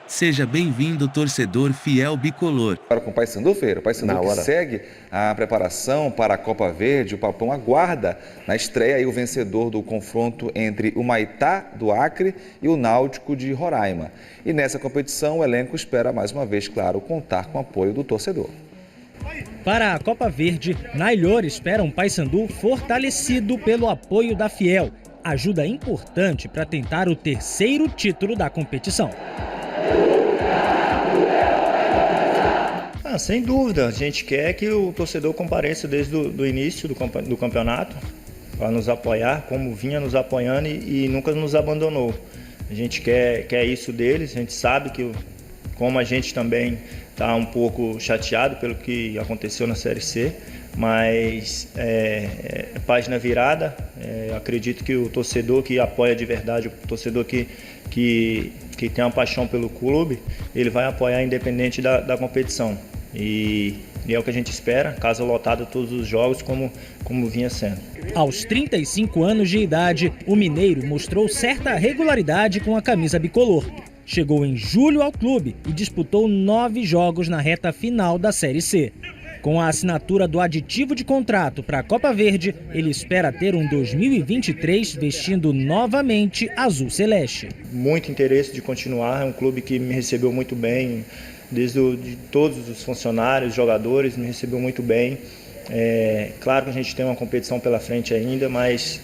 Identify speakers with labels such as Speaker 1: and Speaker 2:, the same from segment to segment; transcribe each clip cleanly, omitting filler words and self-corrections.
Speaker 1: Seja bem-vindo, torcedor fiel bicolor.
Speaker 2: Agora com o Paysandu, Feira. O Paysandu que segue a preparação para a Copa Verde. O Papão aguarda na estreia aí o vencedor do confronto entre o Maitá do Acre e o Náutico de Roraima. E nessa competição o elenco espera mais uma vez, claro, contar com o apoio do torcedor.
Speaker 3: Para a Copa Verde, Nailor espera um Paysandu fortalecido pelo apoio da Fiel. Ajuda importante para tentar o terceiro título da competição.
Speaker 4: Sem dúvida, a gente quer que o torcedor compareça desde o início do campeonato para nos apoiar, como vinha nos apoiando e nunca nos abandonou. A gente quer isso deles, a gente sabe que, como a gente também está um pouco chateado pelo que aconteceu na Série C, mas página virada. Acredito que o torcedor que apoia de verdade, o torcedor que tem uma paixão pelo clube, ele vai apoiar independente da competição. E é o que a gente espera, casa lotada todos os jogos, como vinha sendo.
Speaker 3: Aos 35 anos de idade, o mineiro mostrou certa regularidade com a camisa bicolor. Chegou em julho ao clube e disputou 9 jogos na reta final da Série C. Com a assinatura do aditivo de contrato para a Copa Verde, ele espera ter um 2023 vestindo novamente azul celeste.
Speaker 4: Muito interesse de continuar, é um clube que me recebeu muito bem, de todos os funcionários, jogadores, me recebeu muito bem. Claro que a gente tem uma competição pela frente ainda, mas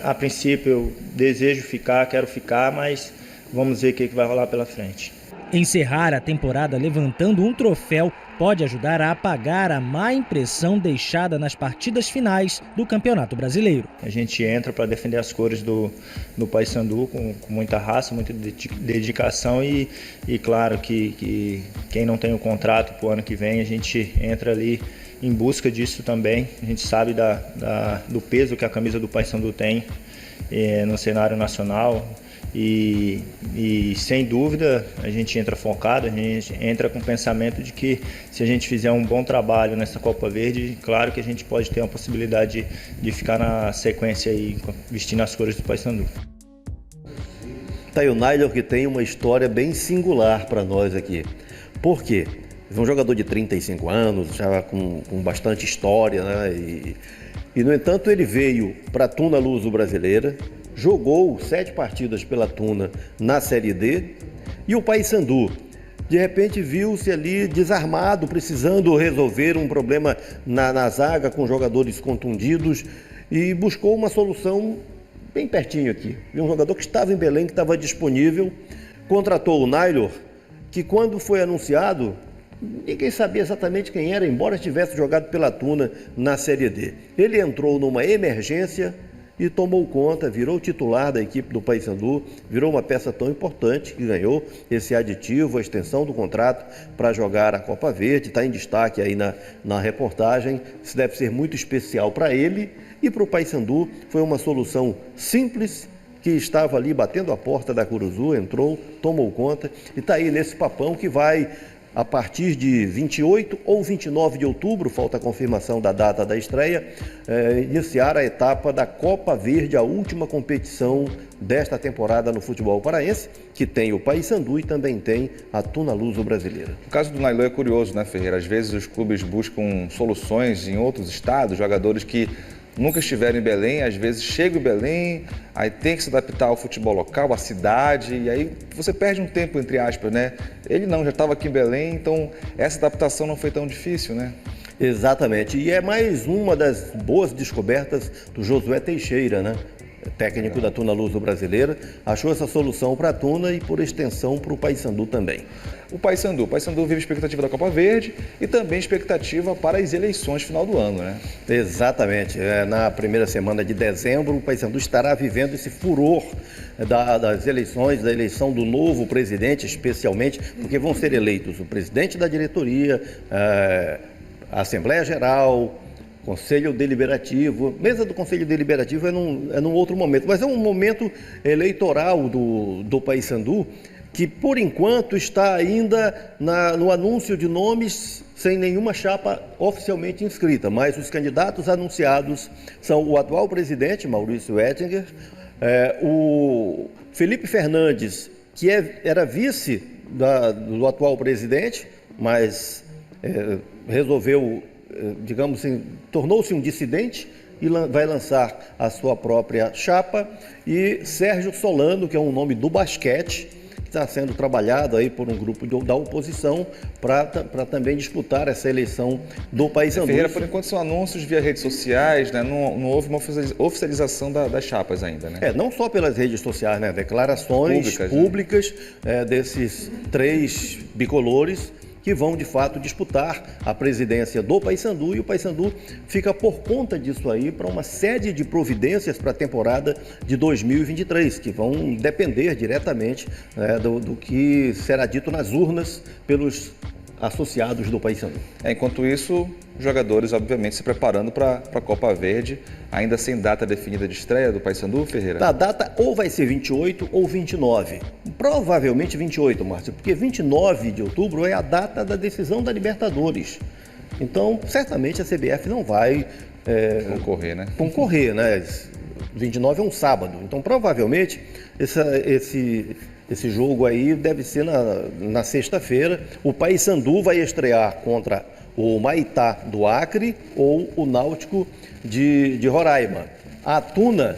Speaker 4: a princípio eu desejo ficar, quero ficar, mas vamos ver o que vai rolar pela frente.
Speaker 3: Encerrar a temporada levantando um troféu pode ajudar a apagar a má impressão deixada nas partidas finais do Campeonato Brasileiro.
Speaker 4: A gente entra para defender as cores do Paysandu com muita raça, muita dedicação e claro que quem não tem o contrato para o ano que vem, a gente entra ali em busca disso também. A gente sabe do peso que a camisa do Paysandu tem no cenário nacional. E sem dúvida a gente entra focado, a gente entra com o pensamento de que se a gente fizer um bom trabalho nessa Copa Verde, claro que a gente pode ter uma possibilidade de ficar na sequência aí vestindo as cores do Paysandu.
Speaker 5: Tá aí o Nailor, que tem uma história bem singular para nós aqui. Por quê? Ele é um jogador de 35 anos, já com bastante história, né? E no entanto ele veio para a Tuna Luso-Brasileira, jogou 7 partidas pela Tuna na Série D e o Paysandu, de repente, viu-se ali desarmado, precisando resolver um problema na zaga com jogadores contundidos e buscou uma solução bem pertinho aqui. Viu um jogador que estava em Belém, que estava disponível, contratou o Nailor, que quando foi anunciado, ninguém sabia exatamente quem era, embora tivesse jogado pela Tuna na Série D. Ele entrou numa emergência e tomou conta, virou titular da equipe do Paysandu, virou uma peça tão importante que ganhou esse aditivo, a extensão do contrato para jogar a Copa Verde, está em destaque aí na reportagem. Isso deve ser muito especial para ele e para o Paysandu. Foi uma solução simples, que estava ali batendo a porta da Curuzu, entrou, tomou conta e está aí nesse papão que vai, a partir de 28 ou 29 de outubro, falta a confirmação da data da estreia, iniciar a etapa da Copa Verde, a última competição desta temporada no futebol paraense, que tem o Paysandu e também tem a Tuna Luso-Brasileira.
Speaker 2: O caso do Nailor é curioso, né, Ferreira? Às vezes os clubes buscam soluções em outros estados, jogadores que nunca estiveram em Belém, às vezes chegam em Belém, aí tem que se adaptar ao futebol local, à cidade, e aí você perde um tempo, entre aspas, né? Ele não, já estava aqui em Belém, então essa adaptação não foi tão difícil, né?
Speaker 5: Exatamente, e é mais uma das boas descobertas do Josué Teixeira, né? Técnico da Tuna Luso-Brasileira, achou essa solução para a Tuna e, por extensão, para o Paysandu também.
Speaker 2: O Paysandu vive expectativa da Copa Verde e também expectativa para as eleições final do ano, né?
Speaker 5: Exatamente. Na primeira semana de dezembro, o Paysandu estará vivendo esse furor das eleições, da eleição do novo presidente, especialmente, porque vão ser eleitos o presidente da diretoria, a Assembleia Geral, Conselho Deliberativo. Mesa do Conselho Deliberativo é num outro momento, mas é um momento eleitoral do Paysandu que, por enquanto, está ainda no anúncio de nomes sem nenhuma chapa oficialmente inscrita, mas os candidatos anunciados são o atual presidente, Maurício Ettinger, o Felipe Fernandes, que era vice do atual presidente, mas resolveu, digamos assim, tornou-se um dissidente e vai lançar a sua própria chapa, e Sérgio Solano, que é um nome do basquete, que está sendo trabalhado aí por um grupo da oposição para também disputar essa eleição do Paysandu.
Speaker 2: Ferreira, por enquanto são anúncios via redes sociais, né? Não houve uma oficialização das chapas ainda, né?
Speaker 5: Não só pelas redes sociais, né? Declarações públicas desses 3 bicolores que vão, de fato, disputar a presidência do Paysandu, e o Paysandu fica por conta disso aí para uma série de providências para a temporada de 2023, que vão depender diretamente do que será dito nas urnas pelos associados do Paysandu.
Speaker 2: Enquanto isso, os jogadores, obviamente, se preparando para a Copa Verde, ainda sem data definida de estreia do Paysandu, Ferreira?
Speaker 5: A data ou vai ser 28 ou 29. Provavelmente 28, Márcio, porque 29 de outubro é a data da decisão da Libertadores. Então, certamente a CBF não vai concorrer, né? 29 é um sábado. Então, provavelmente, esse jogo aí deve ser na sexta-feira. O Paysandu vai estrear contra o Maitá do Acre ou o Náutico de Roraima. A Tuna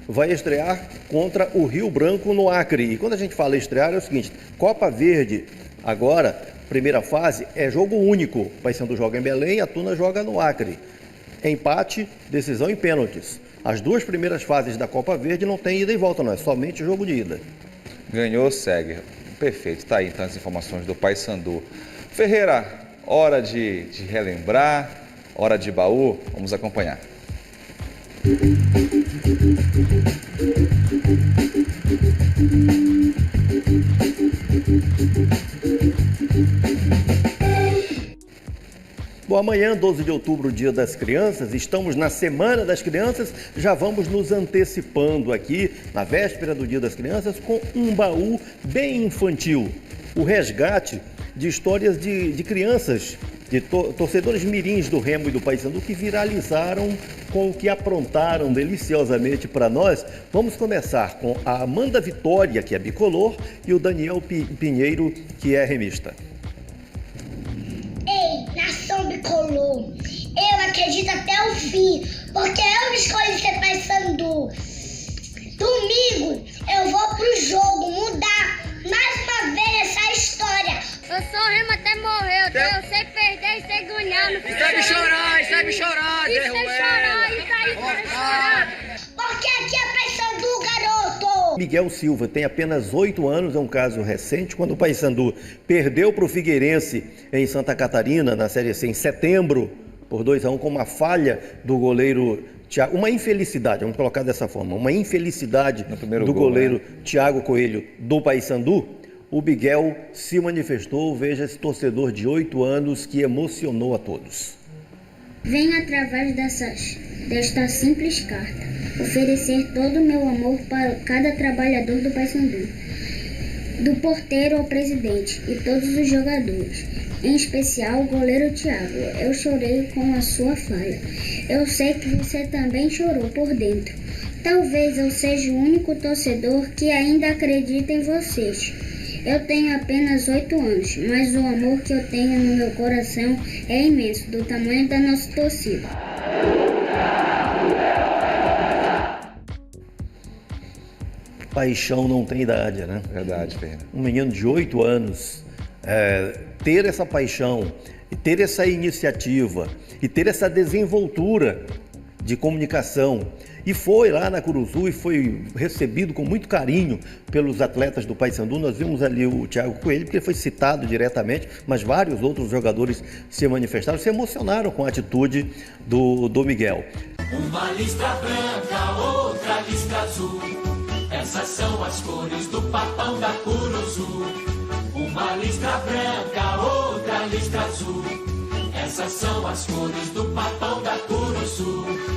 Speaker 5: vai estrear contra o Rio Branco no Acre. E quando a gente fala estrear é o seguinte: Copa Verde agora, primeira fase, é jogo único. O Paysandu joga em Belém, a Tuna joga no Acre. Empate, decisão em pênaltis. As 2 primeiras fases da Copa Verde não tem ida e volta, não é somente jogo de ida.
Speaker 2: Ganhou, segue. Perfeito, está aí então as informações do Paysandu. Ferreira, hora de relembrar, hora de baú, vamos acompanhar.
Speaker 5: Bom, amanhã, 12 de outubro, Dia das Crianças, estamos na Semana das Crianças, já vamos nos antecipando aqui, na véspera do Dia das Crianças, com um baú bem infantil. O resgate de histórias de crianças, de torcedores mirins do Remo e do Paysandu que viralizaram com o que aprontaram deliciosamente para nós. Vamos começar com a Amanda Vitória, que é bicolor, e o Daniel Pinheiro, que é remista.
Speaker 6: Ei, nação bicolor, eu acredito até o fim, porque eu escolhi ser Paysandu. Domingo eu vou pro jogo mudar mais uma vez essa história.
Speaker 7: Eu sou Remo até morrer, eu sei perder e sei ganhar.
Speaker 8: E sabe chorar, sabe chorar,
Speaker 7: e sei chorar, e sabe chorar.
Speaker 6: Porque aqui é Paysandu, garoto!
Speaker 5: Miguel Silva tem apenas 8 anos, é um caso recente, quando o Paysandu perdeu para o Figueirense em Santa Catarina, na Série C, em setembro, por 2-1, com uma falha do goleiro Thiago, uma infelicidade, vamos colocar dessa forma, uma infelicidade do goleiro Thiago Coelho do Paysandu. O Miguel se manifestou, veja esse torcedor de 8 anos que emocionou a todos.
Speaker 7: Venho através desta simples carta oferecer todo o meu amor para cada trabalhador do Paysandu, do porteiro ao presidente e todos os jogadores, em especial o goleiro Thiago. Eu chorei com a sua falha. Eu sei que você também chorou por dentro. Talvez eu seja o único torcedor que ainda acredita em vocês. Eu tenho apenas 8 anos, mas o amor que eu tenho no meu coração é imenso, do tamanho da nossa torcida.
Speaker 5: Paixão não tem idade, né?
Speaker 2: Verdade, Ferreira.
Speaker 5: Um menino de 8 anos, ter essa paixão, e ter essa iniciativa, e ter essa desenvoltura de comunicação, e foi lá na Curuzu e foi recebido com muito carinho pelos atletas do Paysandu. Nós vimos ali o Thiago Coelho, porque ele foi citado diretamente, mas vários outros jogadores se manifestaram, se emocionaram com a atitude do Miguel.
Speaker 9: Uma listra branca, outra listra azul, essas são as cores do papão da Curuzu. Uma listra branca, outra listra azul, essas são as cores do papão da Curuzu.